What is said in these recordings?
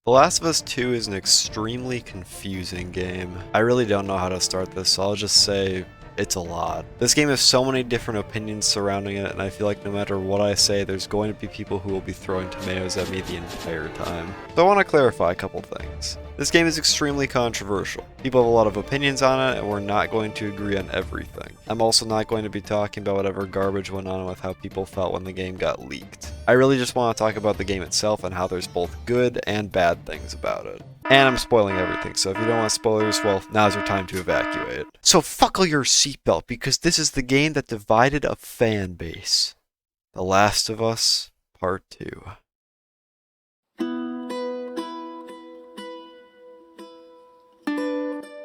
The Last of Us 2 is an extremely confusing game. I really don't know how to start this, so I'll just say it's a lot. This game has so many different opinions surrounding it, and I feel like no matter what I say, there's going to be people who will be throwing tomatoes at me the entire time. So I want to clarify a couple things. This game is extremely controversial. People have a lot of opinions on it, and we're not going to agree on everything. I'm also not going to be talking about whatever garbage went on with how people felt when the game got leaked. I really just want to talk about the game itself and how there's both good and bad things about it. And I'm spoiling everything, so if you don't want spoilers, well, now's your time to evacuate. So buckle your seatbelt, because this is the game that divided a fan base. The Last of Us Part 2.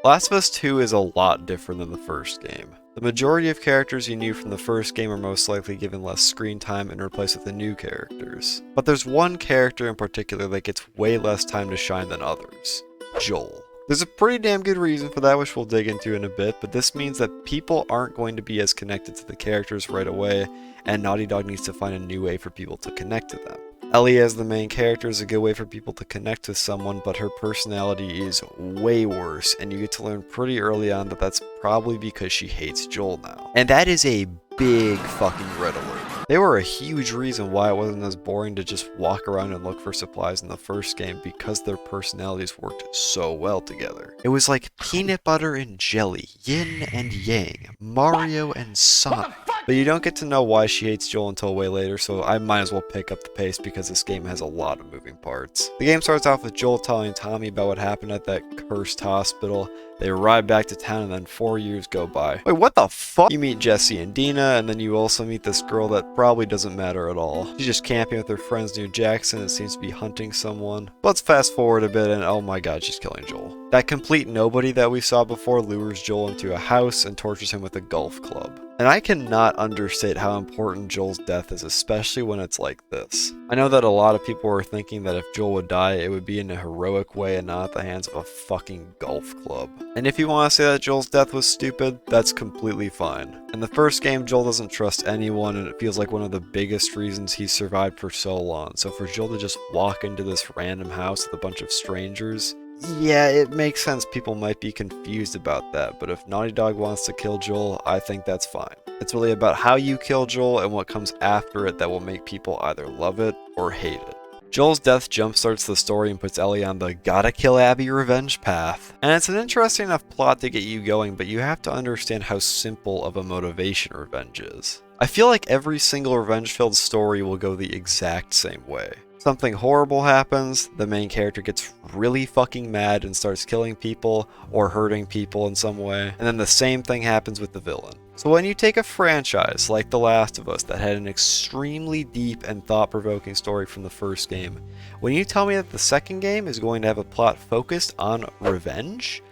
Last of Us 2 is a lot different than the first game. The majority of characters you knew from the first game are most likely given less screen time and replaced with the new characters. But there's one character in particular that gets way less time to shine than others: Joel. There's a pretty damn good reason for that, which we'll dig into in a bit, but this means that people aren't going to be as connected to the characters right away, and Naughty Dog needs to find a new way for people to connect to them. Ellie as the main character is a good way for people to connect with someone, but her personality is way worse, and you get to learn pretty early on that that's probably because she hates Joel now. And that is a big fucking red alert. They were a huge reason why it wasn't as boring to just walk around and look for supplies in the first game, because their personalities worked so well together. It was like peanut butter and jelly, yin and yang, Mario and Sonic. But you don't get to know why she hates Joel until way later, so I might as well pick up the pace because this game has a lot of moving parts. The game starts off with Joel telling Tommy about what happened at that cursed hospital. They arrive back to town and then 4 years go by. Wait, what the fuck? You meet Jesse and Dina, and then you also meet this girl that probably doesn't matter at all. She's just camping with her friends near Jackson and seems to be hunting someone. But let's fast forward a bit and oh my god, she's killing Joel. That complete nobody that we saw before lures Joel into a house and tortures him with a golf club. And I cannot understate how important Joel's death is, especially when it's like this. I know that a lot of people were thinking that if Joel would die, it would be in a heroic way and not at the hands of a fucking golf club. And if you want to say that Joel's death was stupid, that's completely fine. In the first game, Joel doesn't trust anyone, and it feels like one of the biggest reasons he survived for so long. So for Joel to just walk into this random house with a bunch of strangers, yeah, it makes sense people might be confused about that, but if Naughty Dog wants to kill Joel, I think that's fine. It's really about how you kill Joel and what comes after it that will make people either love it or hate it. Joel's death jumpstarts the story and puts Ellie on the gotta kill Abby revenge path. And it's an interesting enough plot to get you going, but you have to understand how simple of a motivation revenge is. I feel like every single revenge-filled story will go the exact same way. Something horrible happens, the main character gets really fucking mad and starts killing people or hurting people in some way, and then the same thing happens with the villain. So when you take a franchise like The Last of Us that had an extremely deep and thought-provoking story from the first game, when you tell me that the second game is going to have a plot focused on revenge,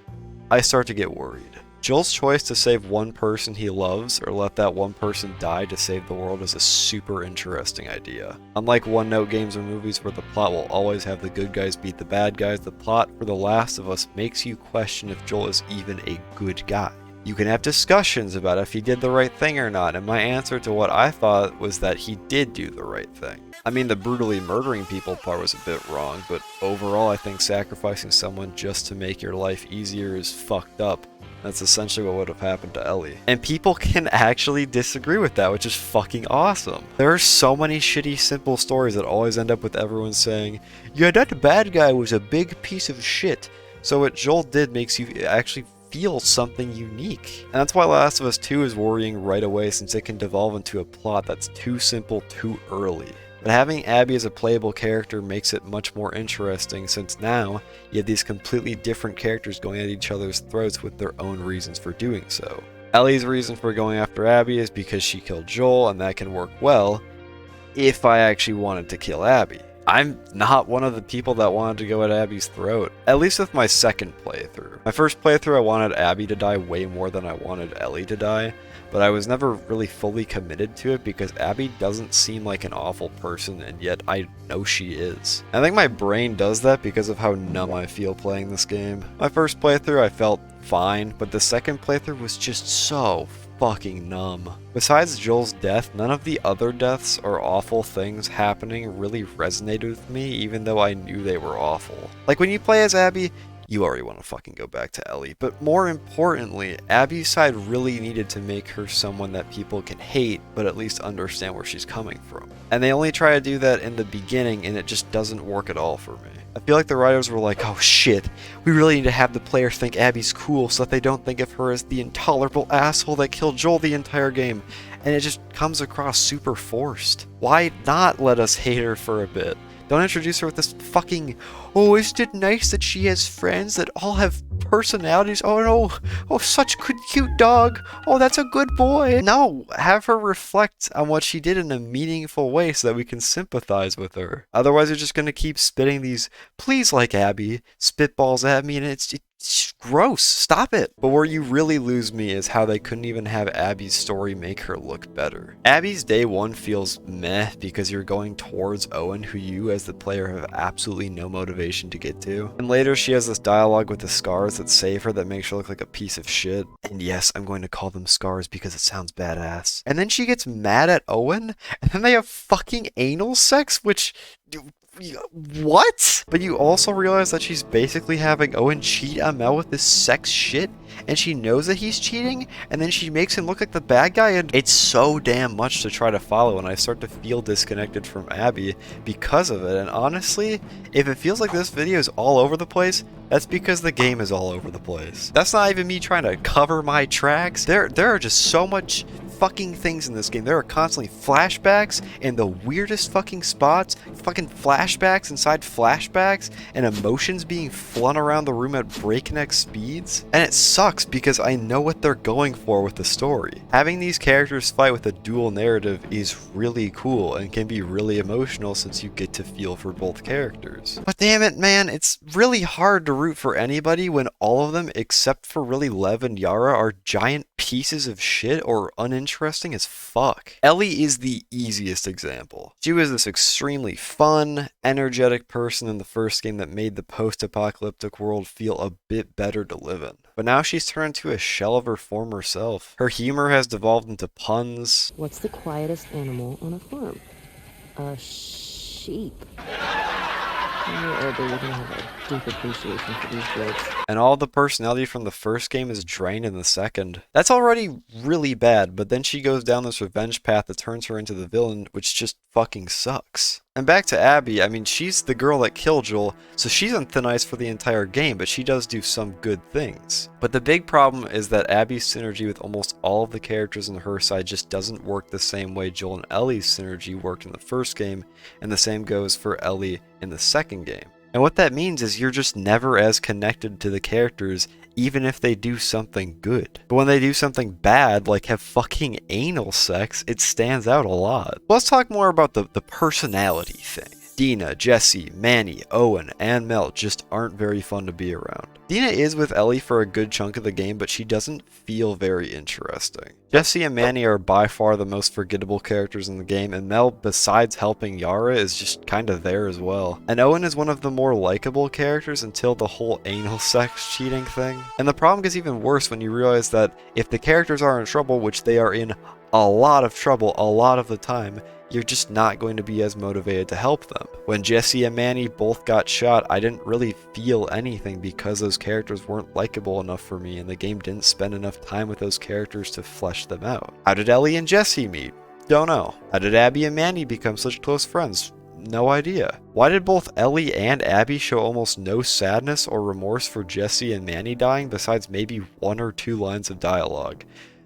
I start to get worried. Joel's choice to save one person he loves or let that one person die to save the world is a super interesting idea. Unlike one-note games or movies where the plot will always have the good guys beat the bad guys, the plot for The Last of Us makes you question if Joel is even a good guy. You can have discussions about if he did the right thing or not, and my answer to what I thought was that he did do the right thing. I mean, the brutally murdering people part was a bit wrong, but overall I think sacrificing someone just to make your life easier is fucked up. That's essentially what would have happened to Ellie. And people can actually disagree with that, which is fucking awesome. There are so many shitty, simple stories that always end up with everyone saying, yeah, that bad guy was a big piece of shit. So what Joel did makes you actually feel something unique. And that's why Last of Us 2 is worrying right away, since it can devolve into a plot that's too simple too early. But having Abby as a playable character makes it much more interesting, since now you have these completely different characters going at each other's throats with their own reasons for doing so. Ellie's reason for going after Abby is because she killed Joel, and that can work well if I actually wanted to kill Abby. I'm not one of the people that wanted to go at Abby's throat, at least with my second playthrough. My first playthrough I wanted Abby to die way more than I wanted Ellie to die, but I was never really fully committed to it because Abby doesn't seem like an awful person, and yet I know she is. I think my brain does that because of how numb I feel playing this game. My first playthrough I felt fine, but the second playthrough was just so fucking numb. Besides Joel's death, none of the other deaths or awful things happening really resonated with me, even though I knew they were awful. Like when you play as Abby, you already want to fucking go back to Ellie. But more importantly, Abby's side really needed to make her someone that people can hate, but at least understand where she's coming from. And they only try to do that in the beginning, and it just doesn't work at all for me. I feel like the writers were like, oh shit, we really need to have the player think Abby's cool so that they don't think of her as the intolerable asshole that killed Joel the entire game. And it just comes across super forced. Why not let us hate her for a bit? Don't introduce her with this fucking, oh, isn't it nice that she has friends that all have personalities? Oh no, oh, such good, cute dog. Oh, that's a good boy. No, have her reflect on what she did in a meaningful way so that we can sympathize with her. Otherwise, you're just going to keep spitting these, please like Abby, spitballs at me, and it's gross. Stop it. But where you really lose me is how they couldn't even have Abby's story make her look better. Abby's day one feels meh because you're going towards Owen, who you as the player have absolutely no motivation to get to. And later she has this dialogue with the scars that save her that makes her look like a piece of shit. And yes, I'm going to call them scars because it sounds badass. And then she gets mad at Owen, and then they have fucking anal sex, which... what? But you also realize that she's basically having Owen cheat on Mel with this sex shit, and she knows that he's cheating, and then she makes him look like the bad guy, and it's so damn much to try to follow, and I start to feel disconnected from Abby because of it. And honestly, if it feels like this video is all over the place, that's because the game is all over the place. That's not even me trying to cover my tracks. There are just so much fucking things in this game. There are constantly flashbacks in the weirdest fucking spots, fucking flashbacks inside flashbacks, and emotions being flung around the room at breakneck speeds. And it sucks because I know what they're going for with the story. Having these characters fight with a dual narrative is really cool and can be really emotional since you get to feel for both characters. But damn it, man, it's really hard to root for anybody when all of them except for really Lev and Yara are giant pieces of shit or uninteresting as fuck. Ellie is the easiest example. She was this extremely fun, energetic person in the first game that made the post-apocalyptic world feel a bit better to live in. But now she's turned into a shell of her former self. Her humor has devolved into puns. What's the quietest animal on a farm? A sheep. When you're older, you're gonna have a deep appreciation for these jokes. And all the personality from the first game is drained in the second. That's already really bad, but then she goes down this revenge path that turns her into the villain, which just fucking sucks. And back to Abby, I mean, she's the girl that killed Joel, so she's on thin ice for the entire game, but she does do some good things. But the big problem is that Abby's synergy with almost all of the characters on her side just doesn't work the same way Joel and Ellie's synergy worked in the first game, and the same goes for Ellie in the second game. And what that means is you're just never as connected to the characters even if they do something good. But when they do something bad, like have fucking anal sex, it stands out a lot. Let's talk more about the personality thing. Dina, Jesse, Manny, Owen, and Mel just aren't very fun to be around. Dina is with Ellie for a good chunk of the game, but she doesn't feel very interesting. Jesse and Manny are by far the most forgettable characters in the game, and Mel, besides helping Yara, is just kinda there as well. And Owen is one of the more likable characters until the whole anal sex cheating thing. And the problem gets even worse when you realize that if the characters are in trouble, which they are in a lot of trouble a lot of the time, you're just not going to be as motivated to help them. When Jesse and Manny both got shot, I didn't really feel anything because those characters weren't likable enough for me and the game didn't spend enough time with those characters to flesh them out. How did Ellie and Jesse meet? Don't know. How did Abby and Manny become such close friends? No idea. Why did both Ellie and Abby show almost no sadness or remorse for Jesse and Manny dying besides maybe 1 or 2 lines of dialogue?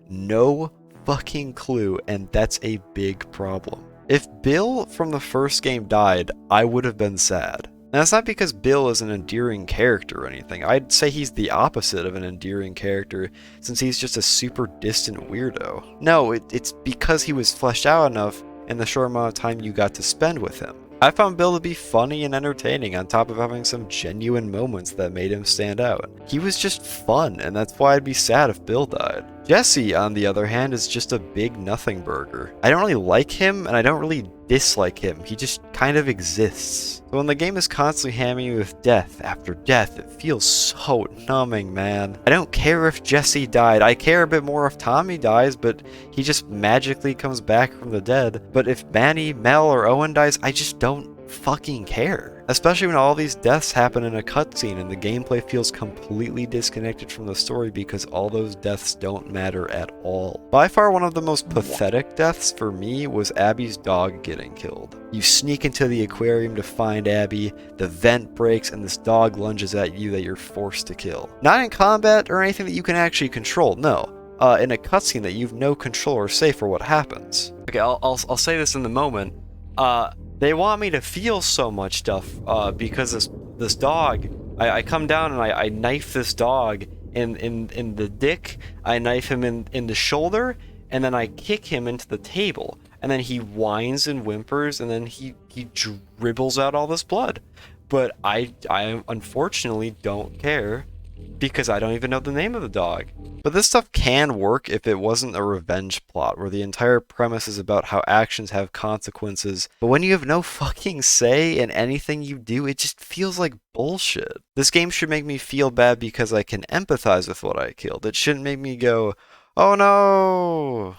No fucking clue, and that's a big problem. If Bill from the first game died, I would have been sad. And that's not because Bill is an endearing character or anything. I'd say he's the opposite of an endearing character, since he's just a super distant weirdo. No, it's because he was fleshed out enough in the short amount of time you got to spend with him. I found Bill to be funny and entertaining on top of having some genuine moments that made him stand out. He was just fun, and that's why I'd be sad if Bill died. Jesse, on the other hand, is just a big nothing burger. I don't really like him, and I don't really dislike him. He just kind of exists. So when the game is constantly hammering you with death after death, it feels so numbing, man. I don't care if Jesse died. I care a bit more if Tommy dies, but he just magically comes back from the dead. But if Manny, Mel, or Owen dies, I just don't fucking care. Especially when all these deaths happen in a cutscene and the gameplay feels completely disconnected from the story because all those deaths don't matter at all. By far one of the most pathetic deaths for me was Abby's dog getting killed. You sneak into the aquarium to find Abby, the vent breaks, and this dog lunges at you that you're forced to kill. Not in combat or anything that you can actually control, no. In a cutscene that you've no control or say for what happens. Okay, I'll say this in the moment. They want me to feel so much stuff because this dog, I come down and I knife this dog in the dick, I knife him in the shoulder, and then I kick him into the table, and then he whines and whimpers, and then he dribbles out all this blood. But I unfortunately don't care because I don't even know the name of the dog. But this stuff can work if it wasn't a revenge plot, where the entire premise is about how actions have consequences, but when you have no fucking say in anything you do, it just feels like bullshit. This game should make me feel bad because I can empathize with what I killed. It shouldn't make me go, oh no!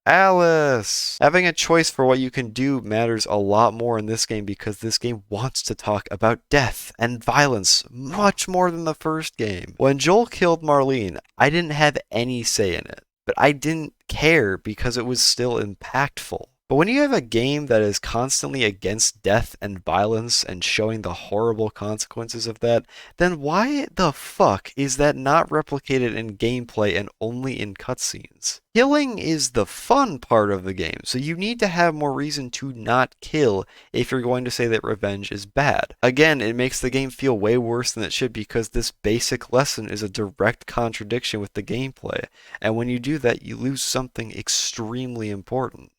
Alice! Having a choice for what you can do matters a lot more in this game because this game wants to talk about death and violence much more than the first game. When Joel killed Marlene, I didn't have any say in it, but I didn't care because it was still impactful. But when you have a game that is constantly against death and violence and showing the horrible consequences of that, then why the fuck is that not replicated in gameplay and only in cutscenes? Killing is the fun part of the game, so you need to have more reason to not kill if you're going to say that revenge is bad. Again, it makes the game feel way worse than it should because this basic lesson is a direct contradiction with the gameplay, and when you do that, you lose something extremely important.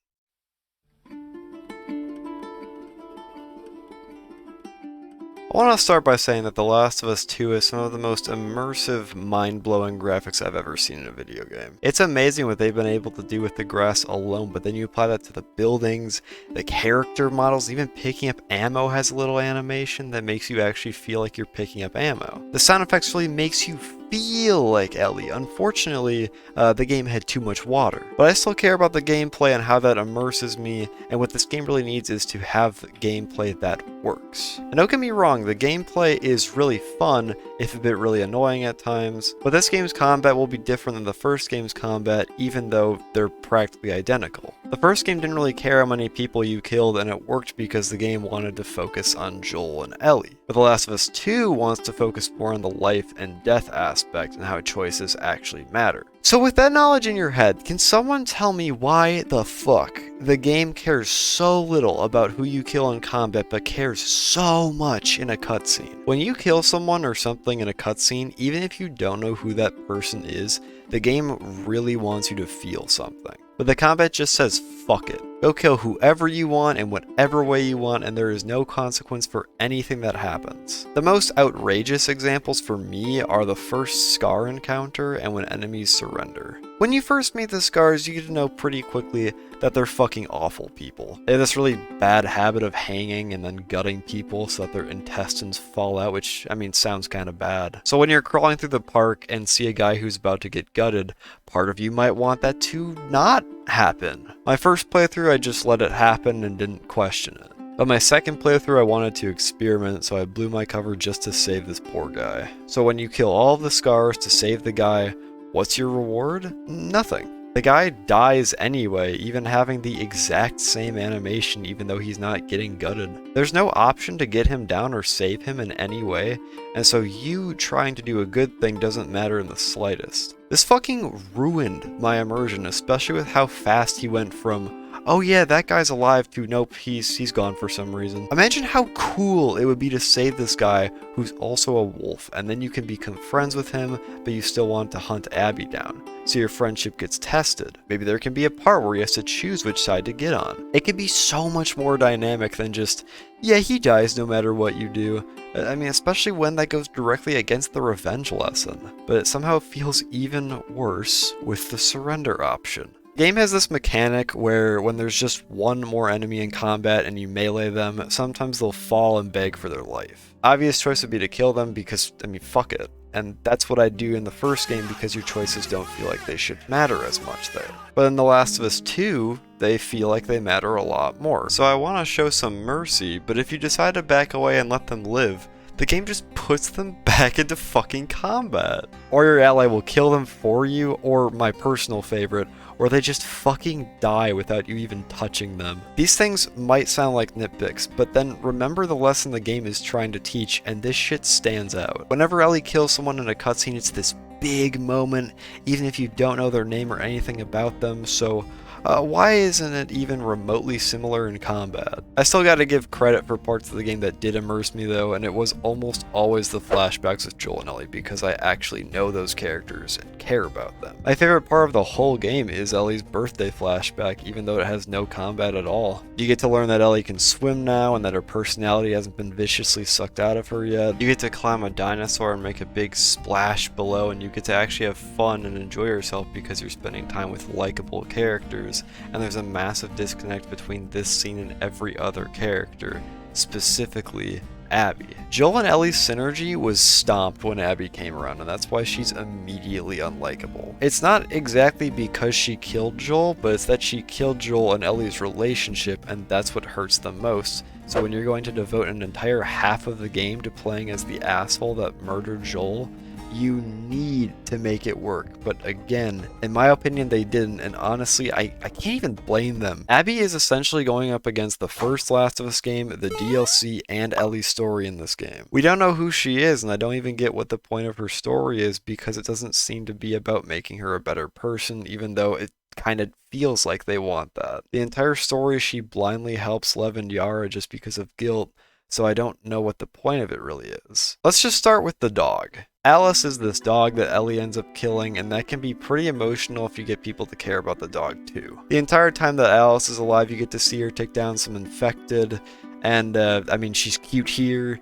I want to start by saying that The Last of Us 2 is some of the most immersive, mind-blowing graphics I've ever seen in a video game. It's amazing what they've been able to do with the grass alone, but then you apply that to the buildings, the character models, even picking up ammo has a little animation that makes you actually feel like you're picking up ammo. The sound effects really makes you feel like Ellie. Unfortunately, the game had too much water. But I still care about the gameplay and how that immerses me, and what this game really needs is to have gameplay that works. And don't get me wrong, the gameplay is really fun, if a bit really annoying at times, but this game's combat will be different than the first game's combat, even though they're practically identical. The first game didn't really care how many people you killed, and it worked because the game wanted to focus on Joel and Ellie. But The Last of Us 2 wants to focus more on the life and death aspect and how choices actually matter. So with that knowledge in your head, can someone tell me why the fuck the game cares so little about who you kill in combat but cares so much in a cutscene? When you kill someone or something in a cutscene, even if you don't know who that person is, the game really wants you to feel something. But the combat just says, fuck it. Go kill whoever you want in whatever way you want, and there is no consequence for anything that happens. The most outrageous examples for me are the first Scar encounter and when enemies surrender. When you first meet the Scars, you get to know pretty quickly that they're fucking awful people. They have this really bad habit of hanging and then gutting people so that their intestines fall out, which, I mean, sounds kind of bad. So when you're crawling through the park and see a guy who's about to get gutted, part of you might want that to not happen. My first playthrough, I just let it happen and didn't question it. But my second playthrough, I wanted to experiment, so I blew my cover just to save this poor guy. So when you kill all of the Scars to save the guy, what's your reward? Nothing. The guy dies anyway, even having the exact same animation even though he's not getting gutted. There's no option to get him down or save him in any way, and so you trying to do a good thing doesn't matter in the slightest. This fucking ruined my immersion, especially with how fast he went from oh yeah, that guy's alive too. Nope, he's gone for some reason. Imagine how cool it would be to save this guy who's also a wolf, and then you can become friends with him, but you still want to hunt Abby down. So your friendship gets tested. Maybe there can be a part where he has to choose which side to get on. It can be so much more dynamic than just, yeah, he dies no matter what you do. I mean, especially when that goes directly against the revenge lesson. But it somehow feels even worse with the surrender option. The game has this mechanic where when there's just one more enemy in combat and you melee them, sometimes they'll fall and beg for their life. Obvious choice would be to kill them because, I mean, fuck it. And that's what I do in the first game because your choices don't feel like they should matter as much there. But in The Last of Us 2, they feel like they matter a lot more. So I want to show some mercy, but if you decide to back away and let them live, the game just puts them back into fucking combat. Or your ally will kill them for you, or my personal favorite, or they just fucking die without you even touching them. These things might sound like nitpicks, but then remember the lesson the game is trying to teach, and this shit stands out. Whenever Ellie kills someone in a cutscene, it's this big moment, even if you don't know their name or anything about them, so why isn't it even remotely similar in combat? I still gotta give credit for parts of the game that did immerse me though, and it was almost always the flashbacks with Joel and Ellie because I actually know those characters and care about them. My favorite part of the whole game is Ellie's birthday flashback, even though it has no combat at all. You get to learn that Ellie can swim now and that her personality hasn't been viciously sucked out of her yet. You get to climb a dinosaur and make a big splash below, and you get to actually have fun and enjoy yourself because you're spending time with likable characters. And there's a massive disconnect between this scene and every other character, specifically Abby. Joel and Ellie's synergy was stomped when Abby came around, and that's why she's immediately unlikable. It's not exactly because she killed Joel, but it's that she killed Joel and Ellie's relationship, and that's what hurts them most. So when you're going to devote an entire half of the game to playing as the asshole that murdered Joel, you need to make it work, but again, in my opinion, they didn't, and honestly, I can't even blame them. Abby is essentially going up against the first Last of Us game, the DLC, and Ellie's story in this game. We don't know who she is, and I don't even get what the point of her story is because it doesn't seem to be about making her a better person, even though it kind of feels like they want that. The entire story, she blindly helps Lev and Yara just because of guilt, so I don't know what the point of it really is. Let's just start with the dog. Alice is this dog that Ellie ends up killing, and that can be pretty emotional if you get people to care about the dog too. The entire time that Alice is alive, you get to see her take down some infected, and I mean, she's cute here,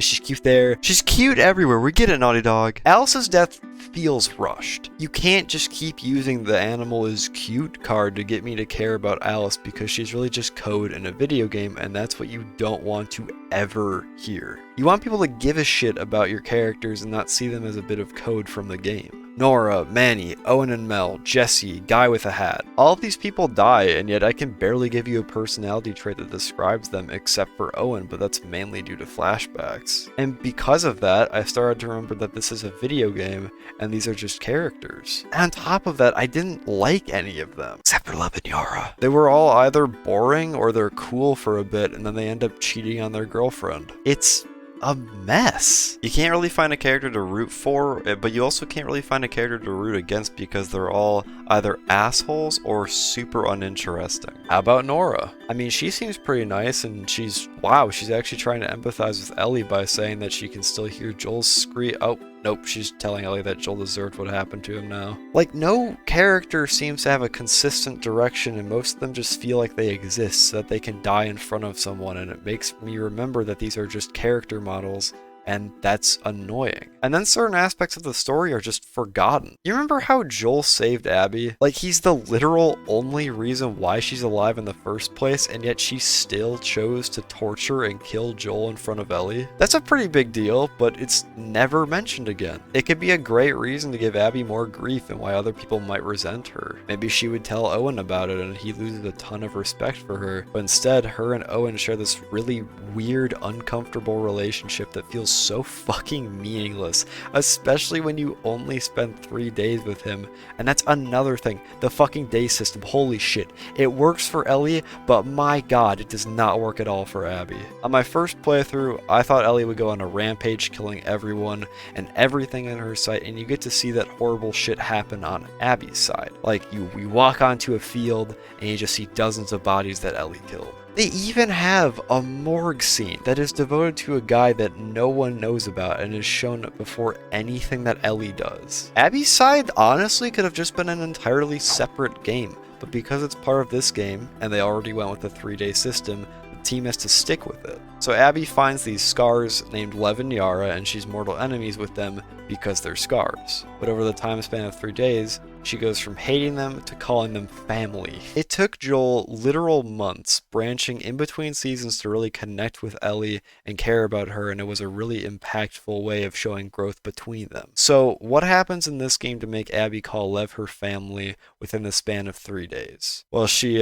she's cute there, she's cute everywhere. We get it, Naughty Dog. Alice's death feels rushed. You can't just keep using the animal is cute card to get me to care about Alice because she's really just code in a video game, and that's what you don't want to ever hear. You want people to give a shit about your characters and not see them as a bit of code from the game. Nora, Manny, Owen and Mel, Jesse, Guy with a Hat. All of these people die, and yet I can barely give you a personality trait that describes them except for Owen, but that's mainly due to flashbacks. And because of that, I started to remember that this is a video game, and these are just characters. And on top of that, I didn't like any of them, except for Lev and Yara. They were all either boring or they're cool for a bit, and then they end up cheating on their girlfriend. It's a mess. You can't really find a character to root for, but you also can't really find a character to root against because they're all either assholes or super uninteresting. How about Nora? I mean, she seems pretty nice, and she's actually trying to empathize with Ellie by saying that she can still hear Joel's scream. Oh, nope, she's telling Ellie that Joel deserved what happened to him now. Like, no character seems to have a consistent direction, and most of them just feel like they exist so that they can die in front of someone, and it makes me remember that these are just character models, and that's annoying. And then certain aspects of the story are just forgotten. You remember how Joel saved Abby? Like, he's the literal only reason why she's alive in the first place, and yet she still chose to torture and kill Joel in front of Ellie? That's a pretty big deal, but it's never mentioned again. It could be a great reason to give Abby more grief and why other people might resent her. Maybe she would tell Owen about it and he loses a ton of respect for her, but instead, her and Owen share this really weird, uncomfortable relationship that feels so fucking meaningless, especially when you only spend 3 days with him. And that's another thing, the fucking day system, holy shit. It works for Ellie, but my god, it does not work at all for Abby. On my first playthrough, I thought Ellie would go on a rampage killing everyone and everything in her sight, and you get to see that horrible shit happen on Abby's side. Like, you walk onto a field and you just see dozens of bodies that Ellie killed. They even have a morgue scene that is devoted to a guy that no one knows about and is shown before anything that Ellie does. Abby's side honestly could have just been an entirely separate game, but because it's part of this game, and they already went with the 3-day system, the team has to stick with it. So Abby finds these scars named Lev and Yara, and she's mortal enemies with them because they're scars. But over the time span of 3 days, she goes from hating them to calling them family. It took Joel literal months, branching in between seasons to really connect with Ellie and care about her, and it was a really impactful way of showing growth between them. So what happens in this game to make Abby call Lev her family within the span of 3 days? Well, she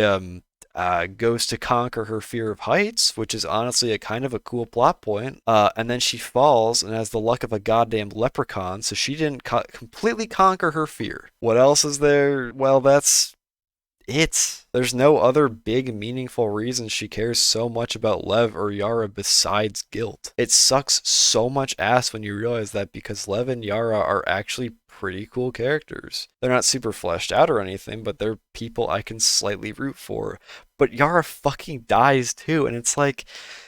goes to conquer her fear of heights, which is honestly a kind of a cool plot point. And then she falls and has the luck of a goddamn leprechaun, so she didn't completely conquer her fear. What else is there? Well, that's it. There's no other big meaningful reason she cares so much about Lev or Yara besides guilt. It sucks so much ass when you realize that, because Lev and Yara are actually pretty cool characters. They're not super fleshed out or anything, but they're people I can slightly root for. But Yara fucking dies too, and it's like,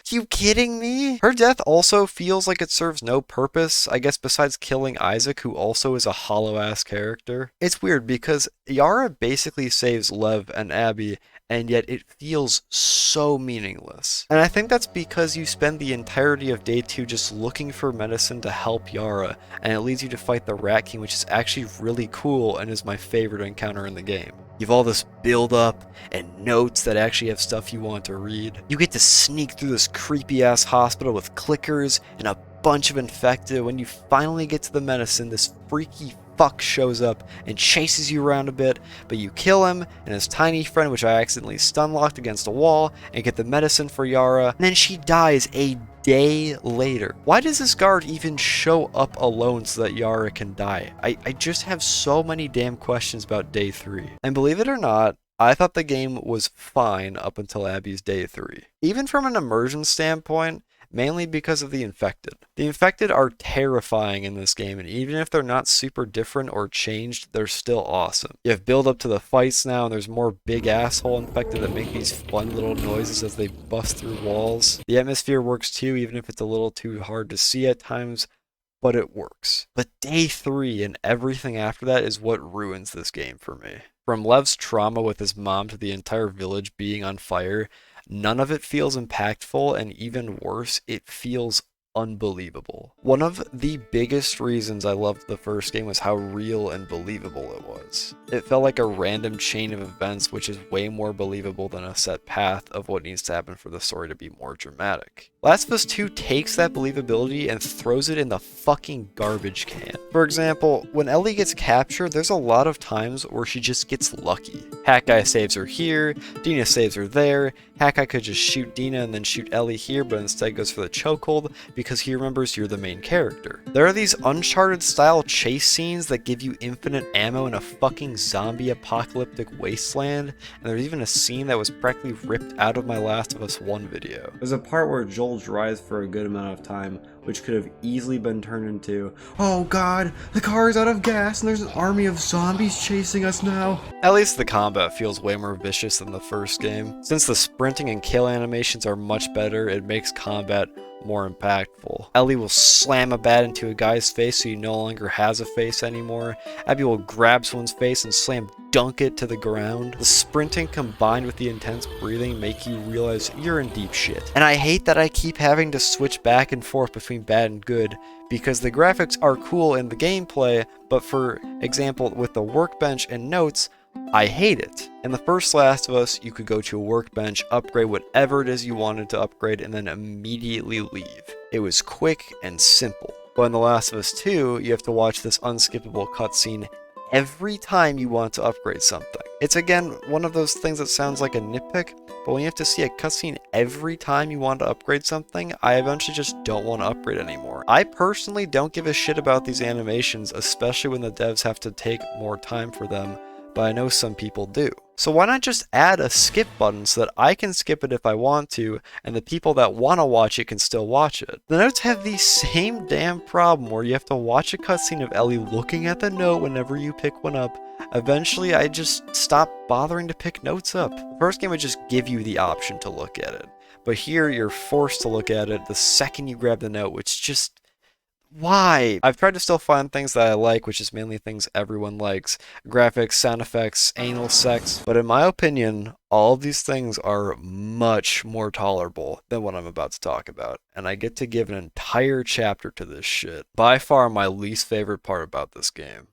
you kidding me? Her death also feels like it serves no purpose, I guess, besides killing Isaac, who also is a hollow-ass character. It's weird because Yara basically saves Lev and Abby, and yet it feels so meaningless. And I think that's because you spend the entirety of day 2 just looking for medicine to help Yara, and it leads you to fight the Rat King, which is actually really cool and is my favorite encounter in the game. You have all this build-up and notes that actually have stuff you want to read. You get to sneak through this creepy-ass hospital with clickers and a bunch of infected. When you finally get to the medicine, this freaky fuck shows up and chases you around a bit, but you kill him and his tiny friend, which I accidentally stun-locked against a wall, and get the medicine for Yara, and then she dies a day later. Why does this guard even show up alone so that Yara can die? I just have so many damn questions about day 3. And believe it or not, I thought the game was fine up until Abby's day 3. Even from an immersion standpoint, mainly because of the infected. The infected are terrifying in this game, and even if they're not super different or changed, they're still awesome. You have build up to the fights now, and there's more big asshole infected that make these fun little noises as they bust through walls. The atmosphere works too, even if it's a little too hard to see at times, but it works. But day 3 and everything after that is what ruins this game for me. From Lev's trauma with his mom to the entire village being on fire, none of it feels impactful, and even worse, it feels unbelievable. One of the biggest reasons I loved the first game was how real and believable it was. It felt like a random chain of events, which is way more believable than a set path of what needs to happen for the story to be more dramatic. Last of Us 2 takes that believability and throws it in the fucking garbage can. For example, when Ellie gets captured, there's a lot of times where she just gets lucky. Hat Guy saves her here, Dina saves her there, Hat Guy could just shoot Dina and then shoot Ellie here, but instead goes for the chokehold because he remembers you're the main character. There are these Uncharted style chase scenes that give you infinite ammo in a fucking zombie apocalyptic wasteland, and there's even a scene that was practically ripped out of my Last of Us 1 video. There's a part where Joel drives for a good amount of time, which could have easily been turned into, "Oh god, the car is out of gas and there's an army of zombies chasing us now." At least the combat feels way more vicious than the first game. Since the sprinting and kill animations are much better, it makes combat more impactful. Ellie will slam a bat into a guy's face so he no longer has a face anymore. Abby will grab someone's face and slam dunk it to the ground. The sprinting combined with the intense breathing make you realize you're in deep shit. And I hate that I keep having to switch back and forth between bad and good, because the graphics are cool in the gameplay, but for example with the workbench and notes, I hate it. In the first Last of Us, you could go to a workbench, upgrade whatever it is you wanted to upgrade, and then immediately leave. It was quick and simple. But in The Last of Us 2, you have to watch this unskippable cutscene every time you want to upgrade something. It's again one of those things that sounds like a nitpick, but when you have to see a cutscene every time you want to upgrade something, I eventually just don't want to upgrade anymore. I personally don't give a shit about these animations, especially when the devs have to take more time for them, but I know some people do. So why not just add a skip button so that I can skip it if I want to, and the people that want to watch it can still watch it? The notes have the same damn problem where you have to watch a cutscene of Ellie looking at the note whenever you pick one up. Eventually, I just stopped bothering to pick notes up. The first game would just give you the option to look at it, but here you're forced to look at it the second you grab the note, which just... why? I've tried to still find things that I like, which is mainly things everyone likes. Graphics, sound effects, anal sex. But in my opinion, all of these things are much more tolerable than what I'm about to talk about. And I get to give an entire chapter to this shit. By far my least favorite part about this game.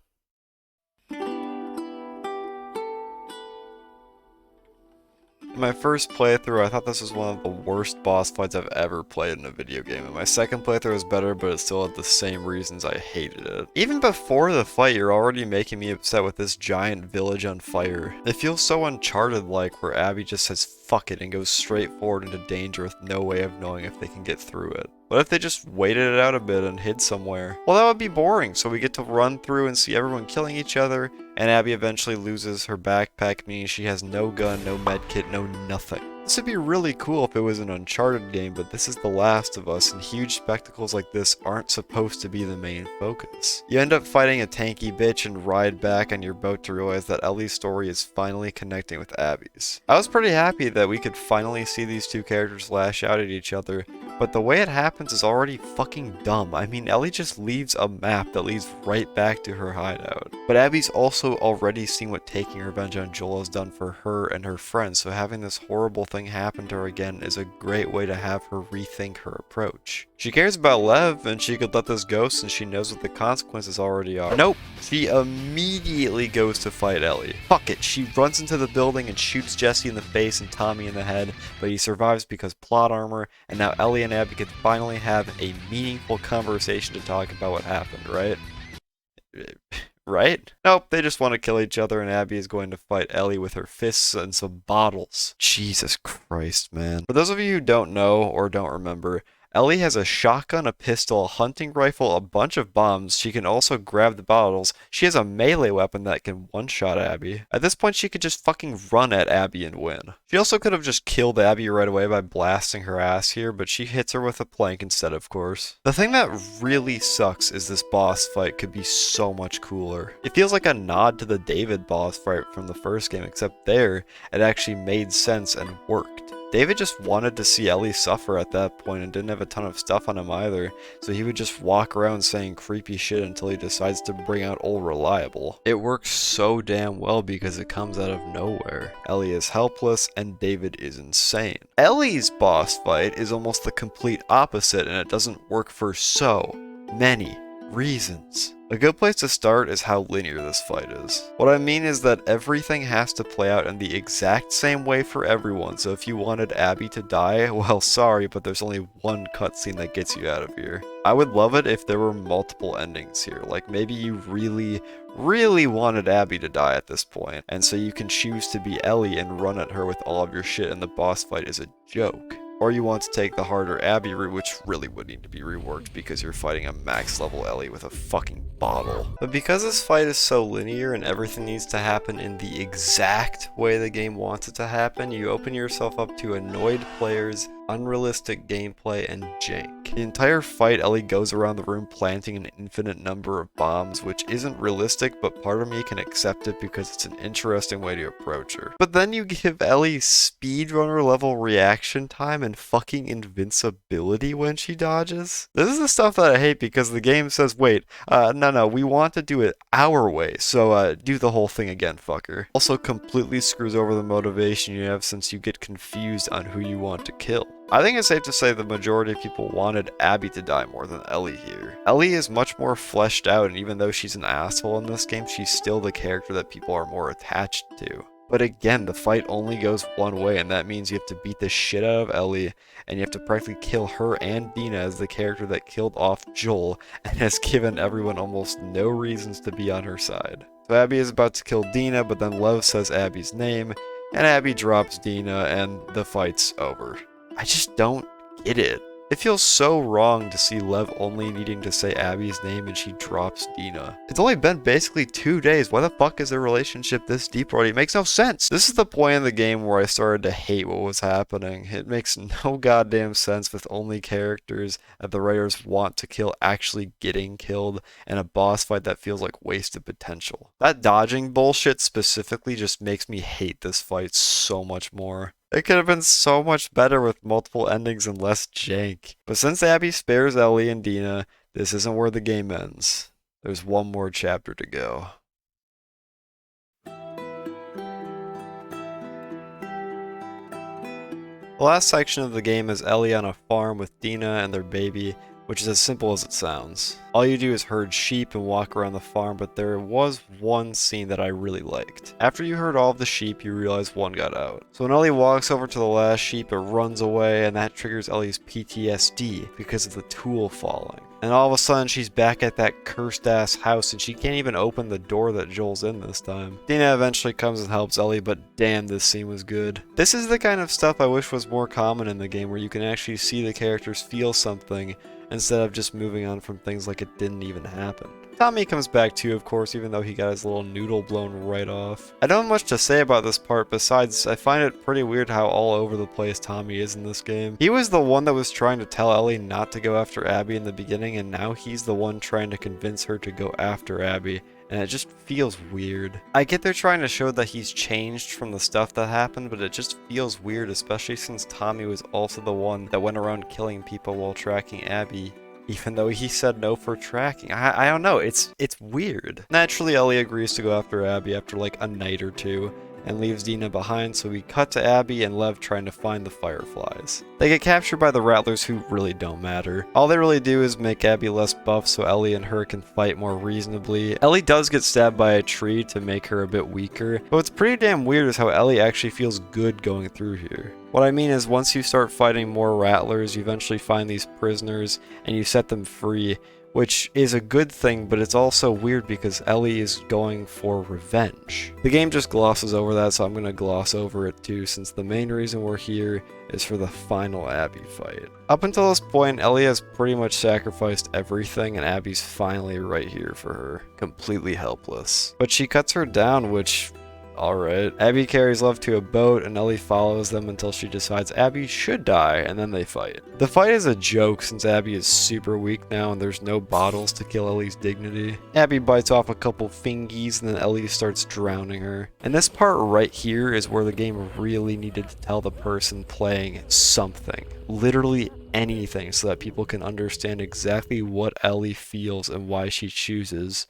In my first playthrough, I thought this was one of the worst boss fights I've ever played in a video game, and my second playthrough was better, but it still had the same reasons I hated it. Even before the fight, you're already making me upset with this giant village on fire. It feels so Uncharted-like, where Abby just says fuck it and goes straight forward into danger with no way of knowing if they can get through it. What if they just waited it out a bit and hid somewhere? Well, that would be boring, so we get to run through and see everyone killing each other, and Abby eventually loses her backpack, meaning she has no gun, no medkit, no nothing. This would be really cool if it was an Uncharted game, but this is The Last of Us, and huge spectacles like this aren't supposed to be the main focus. You end up fighting a tanky bitch and ride back on your boat to realize that Ellie's story is finally connecting with Abby's. I was pretty happy that we could finally see these two characters lash out at each other, but the way it happens is already fucking dumb. I mean, Ellie just leaves a map that leads right back to her hideout. But Abby's also already seen what taking revenge on Joel has done for her and her friends, so having this horrible thing happen to her again is a great way to have her rethink her approach. She cares about Lev, and she could let this go since she knows what the consequences already are. Nope, she immediately goes to fight Ellie. Fuck it, she runs into the building and shoots Jesse in the face and Tommy in the head, but he survives because plot armor, and now Ellie and Abby can finally have a meaningful conversation to talk about what happened, right? Right? Nope, they just want to kill each other, and Abby is going to fight Ellie with her fists and some bottles. Jesus Christ, man. For those of you who don't know or don't remember, Ellie has a shotgun, a pistol, a hunting rifle, a bunch of bombs. She can also grab the bottles. She has a melee weapon that can one-shot Abby. At this point, she could just fucking run at Abby and win. She also could have just killed Abby right away by blasting her ass here, but she hits her with a plank instead, of course. The thing that really sucks is this boss fight could be so much cooler. It feels like a nod to the David boss fight from the first game, except there, it actually made sense and worked. David just wanted to see Ellie suffer at that point and didn't have a ton of stuff on him either, so he would just walk around saying creepy shit until he decides to bring out old Reliable. It works so damn well because it comes out of nowhere. Ellie is helpless and David is insane. Ellie's boss fight is almost the complete opposite, and it doesn't work for so many reasons. A good place to start is how linear this fight is. What I mean is that everything has to play out in the exact same way for everyone, so if you wanted Abby to die, well sorry, but there's only one cutscene that gets you out of here. I would love it if there were multiple endings here, like maybe you really wanted Abby to die at this point, and so you can choose to be Ellie and run at her with all of your shit and the boss fight is a joke. Or you want to take the harder Abby route, which really would need to be reworked because you're fighting a max level Ellie with a fucking bottle. But because this fight is so linear and everything needs to happen in the exact way the game wants it to happen, you open yourself up to annoyed players, unrealistic gameplay, and jank. The entire fight, Ellie goes around the room planting an infinite number of bombs, which isn't realistic, but part of me can accept it because it's an interesting way to approach her. But then you give Ellie speedrunner level reaction time and fucking invincibility when she dodges. This is the stuff that I hate because the game says, wait, no, we want to do it our way, so do the whole thing again, fucker. Also completely screws over the motivation you have since you get confused on who you want to kill. I think it's safe to say the majority of people wanted Abby to die more than Ellie here. Ellie is much more fleshed out, and even though she's an asshole in this game, she's still the character that people are more attached to. But again, the fight only goes one way, and that means you have to beat the shit out of Ellie, and you have to practically kill her and Dina as the character that killed off Joel, and has given everyone almost no reasons to be on her side. So Abby is about to kill Dina, but then Lev says Abby's name, and Abby drops Dina, and the fight's over. I just don't get it. It feels so wrong to see Lev only needing to say Abby's name and she drops Dina. It's only been basically 2 days. Why the fuck is their relationship this deep already? It makes no sense. This is the point in the game where I started to hate what was happening. It makes no goddamn sense with only characters that the writers want to kill actually getting killed and a boss fight that feels like wasted potential. That dodging bullshit specifically just makes me hate this fight so much more. It could have been so much better with multiple endings and less jank. But since Abby spares Ellie and Dina, this isn't where the game ends. There's one more chapter to go. The last section of the game is Ellie on a farm with Dina and their baby, which is as simple as it sounds. All you do is herd sheep and walk around the farm, but there was one scene that I really liked. After you herd all of the sheep, you realize one got out. So when Ellie walks over to the last sheep, it runs away, and that triggers Ellie's PTSD because of the tool falling. And all of a sudden, she's back at that cursed-ass house, and she can't even open the door that Joel's in this time. Dina eventually comes and helps Ellie, but damn, this scene was good. This is the kind of stuff I wish was more common in the game, where you can actually see the characters feel something, instead of just moving on from things like it didn't even happen. Tommy comes back too, of course, even though he got his little noodle blown right off. I don't have much to say about this part besides I find it pretty weird how all over the place Tommy is in this game. He was the one that was trying to tell Ellie not to go after Abby in the beginning, and now he's the one trying to convince her to go after Abby. And it just feels weird. I get they're trying to show that he's changed from the stuff that happened, but it just feels weird, especially since Tommy was also the one that went around killing people while tracking Abby, even though he said no for tracking. I don't know, it's weird. Naturally, Ellie agrees to go after Abby after like a night or two, and leaves Dina behind, so we cut to Abby and Lev trying to find the fireflies. They get captured by the rattlers, who really don't matter. All they really do is make Abby less buff so Ellie and her can fight more reasonably. Ellie does get stabbed by a tree to make her a bit weaker, but what's pretty damn weird is how Ellie actually feels good going through here. What I mean is, once you start fighting more rattlers, you eventually find these prisoners and you set them free, which is a good thing, but it's also weird because Ellie is going for revenge. The game just glosses over that, so I'm going to gloss over it too, since the main reason we're here is for the final Abby fight. Up until this point, Ellie has pretty much sacrificed everything, and Abby's finally right here for her, completely helpless. But she cuts her down, which... alright. Abby carries Lev to a boat, and Ellie follows them until she decides Abby should die, and then they fight. The fight is a joke since Abby is super weak now and there's no bottles to kill Ellie's dignity. Abby bites off a couple fingies and then Ellie starts drowning her. And this part right here is where the game really needed to tell the person playing something. Literally anything, so that people can understand exactly what Ellie feels and why she chooses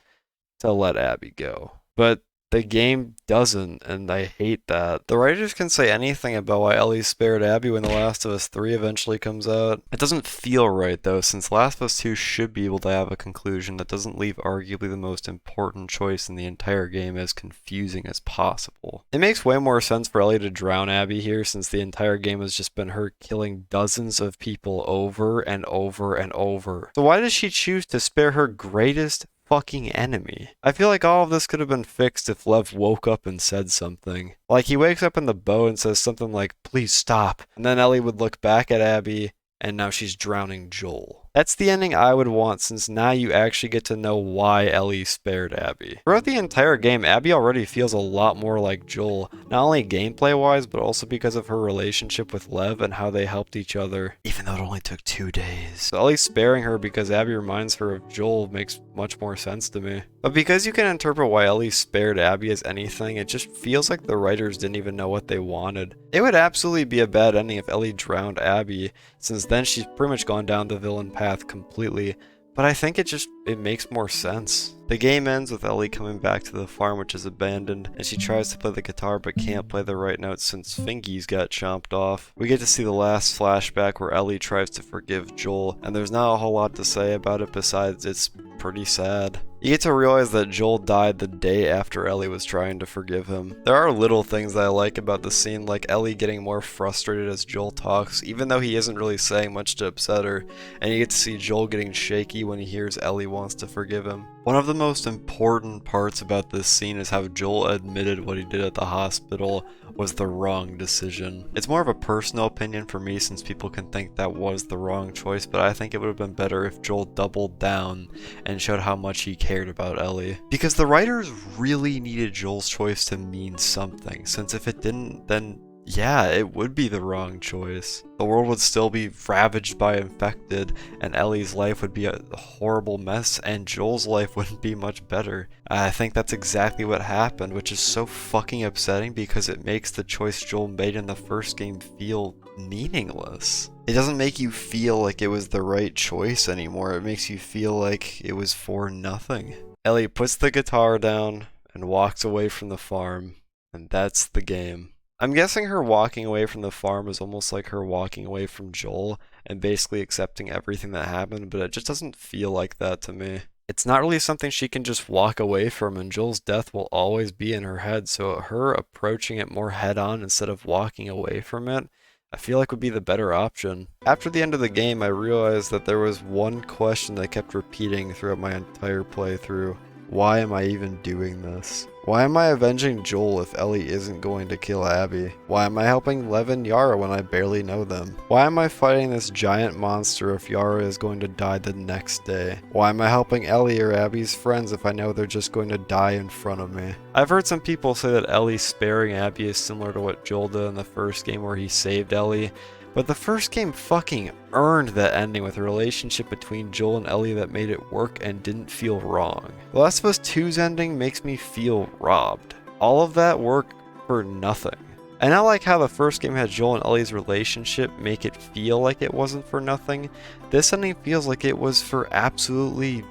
to let Abby go. But the game doesn't, and I hate that. The writers can say anything about why Ellie spared Abby when The Last of Us 3 eventually comes out. It doesn't feel right though, since Last of Us 2 should be able to have a conclusion that doesn't leave arguably the most important choice in the entire game as confusing as possible. It makes way more sense for Ellie to drown Abby here, since the entire game has just been her killing dozens of people over and over and over. So why does she choose to spare her greatest fucking enemy? I feel like all of this could have been fixed if Lev woke up and said something. Like, he wakes up in the boat and says something like, "Please stop." And then Ellie would look back at Abby, and now she's drowning Joel. That's the ending I would want, since now you actually get to know why Ellie spared Abby. Throughout the entire game, Abby already feels a lot more like Joel, not only gameplay wise, but also because of her relationship with Lev and how they helped each other, even though it only took 2 days. So Ellie sparing her because Abby reminds her of Joel makes much more sense to me. But because you can interpret why Ellie spared Abby as anything, it just feels like the writers didn't even know what they wanted. It would absolutely be a bad ending if Ellie drowned Abby, since then she's pretty much gone down the villain path completely, but I think it makes more sense. The game ends with Ellie coming back to the farm, which is abandoned, and she tries to play the guitar but can't play the right notes since fingies got chomped off. We get to see the last flashback where Ellie tries to forgive Joel, and there's not a whole lot to say about it besides it's pretty sad. You get to realize that Joel died the day after Ellie was trying to forgive him. There are little things that I like about the scene, like Ellie getting more frustrated as Joel talks, even though he isn't really saying much to upset her, and you get to see Joel getting shaky when he hears Ellie wants to forgive him. One of the most important parts about this scene is how Joel admitted what he did at the hospital was the wrong decision. It's more of a personal opinion for me since people can think that was the wrong choice, but I think it would have been better if Joel doubled down and showed how much he cared about Ellie. Because the writers really needed Joel's choice to mean something, since if it didn't, then yeah, it would be the wrong choice. The world would still be ravaged by infected, and Ellie's life would be a horrible mess, and Joel's life wouldn't be much better. I think that's exactly what happened, which is so fucking upsetting because it makes the choice Joel made in the first game feel meaningless. It doesn't make you feel like it was the right choice anymore, it makes you feel like it was for nothing. Ellie puts the guitar down and walks away from the farm, and that's the game. I'm guessing her walking away from the farm is almost like her walking away from Joel and basically accepting everything that happened, but it just doesn't feel like that to me. It's not really something she can just walk away from, and Joel's death will always be in her head, so her approaching it more head on instead of walking away from it, I feel like would be the better option. After the end of the game, I realized that there was one question that kept repeating throughout my entire playthrough. Why am I even doing this? Why am I avenging Joel if Ellie isn't going to kill Abby? Why am I helping Lev and Yara when I barely know them? Why am I fighting this giant monster if Yara is going to die the next day? Why am I helping Ellie or Abby's friends if I know they're just going to die in front of me? I've heard some people say that Ellie sparing Abby is similar to what Joel did in the first game where he saved Ellie, but the first game fucking earned that ending with a relationship between Joel and Ellie that made it work and didn't feel wrong. The Last of Us 2's ending makes me feel robbed. All of that work for nothing. And I like how the first game had Joel and Ellie's relationship make it feel like it wasn't for nothing. This ending feels like it was for absolutely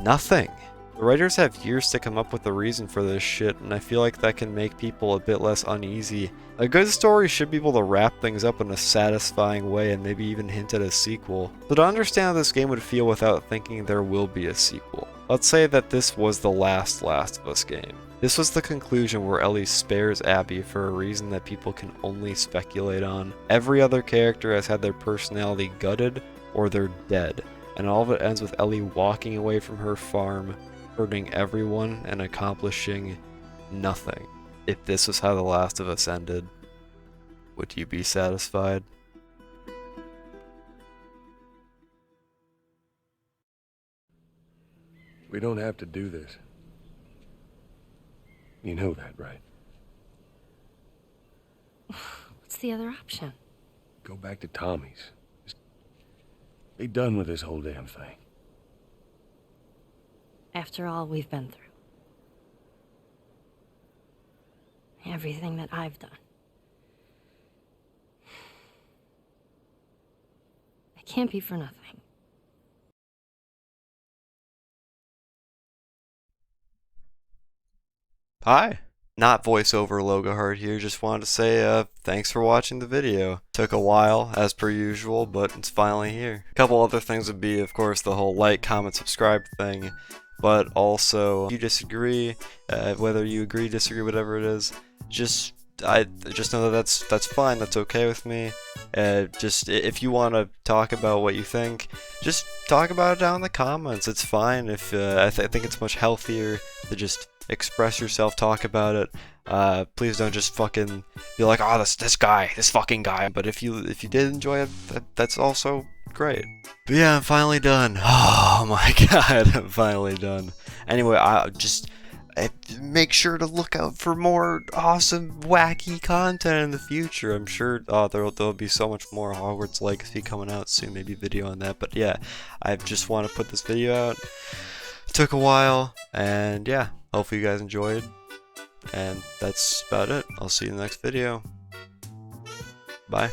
nothing. The writers have years to come up with a reason for this shit, and I feel like that can make people a bit less uneasy. A good story should be able to wrap things up in a satisfying way and maybe even hint at a sequel. So to understand how this game would feel without thinking there will be a sequel, let's say that this was the last Last of Us game. This was the conclusion where Ellie spares Abby for a reason that people can only speculate on. Every other character has had their personality gutted or they're dead, and all of it ends with Ellie walking away from her farm, hurting everyone and accomplishing nothing. If this was how The Last of Us ended, would you be satisfied? We don't have to do this. You know that, right? What's the other option? Go back to Tommy's. Just be done with this whole damn thing. After all we've been through. Everything that I've done. It can't be for nothing. Hi. Not voiceover Logahart here, just wanted to say thanks for watching the video. Took a while, as per usual, but it's finally here. A couple other things would be, of course, the whole like, comment, subscribe thing, but also, if you disagree, whether you agree, disagree, whatever it is, just know that that's fine, that's okay with me. Just if you want to talk about what you think, just talk about it down in the comments. It's fine. If I think it's much healthier to just express yourself, talk about it. Please don't just fucking be like, oh, this fucking guy. But if you did enjoy it, that's also great. But yeah, I'm finally done. Oh my god, I'm finally done. Anyway, make sure to look out for more awesome, wacky content in the future. I'm sure there'll be so much more Hogwarts Legacy coming out soon, maybe video on that. But yeah, I just want to put this video out. It took a while, and yeah, hopefully you guys enjoyed. And that's about it. I'll see you in the next video. Bye.